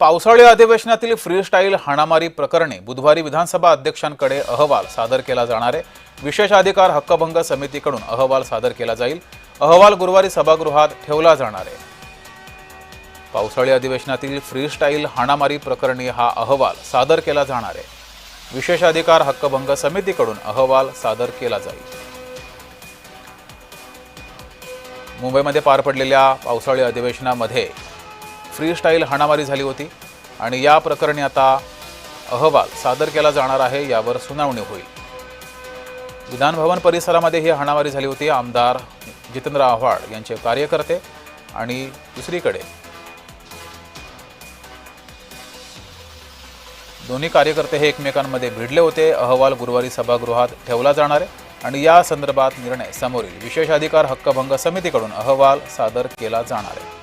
पावसाळी अधिवेशनातील फ्रीस्टाईल हाणामारी प्रकरणी बुधवारी विधानसभा अध्यक्षांकडे अहवाल सादर केला जाणार आहे। विशेष अधिकार हक्कभंग समितीकडून अहवाल सादर केला जाईल। अहवाल गुरुवारी सभागृहात ठेवला जाणार आहे। पावसाळी अधिवेशनातील फ्रीस्टाईल हाणामारी प्रकरणी हा अहवाल सादर केला जाणार आहे। विशेष अधिकार हक्कभंग समितीकडून अहवाल सादर केला जाईल। मुंबईमध्ये पार पडलेल्या पावसाळी अधिवेशनामध्ये फ्रीस्टाईल हाणामारी झाली होती आणि या प्रकरणी आता अहवाल सादर केला जाणार आहे। यावर सुनावणी होईल। विधान भवन परिसरामध्ये ही हाणामारी झाली होती। आमदार जितेंद्र आव्हाड यांचे कार्यकर्ते आणि दुसरीकडे दोन्ही कार्यकर्ते हे एकमेकांमध्ये भिडले होते। अहवाल गुरुवारी सभागृहात ठेवला जाणार आहे आणि या संदर्भात निर्णय समोर येईल। विशेष अधिकार हक्कभंग समितीकडून अहवाल सादर केला जाणार आहे।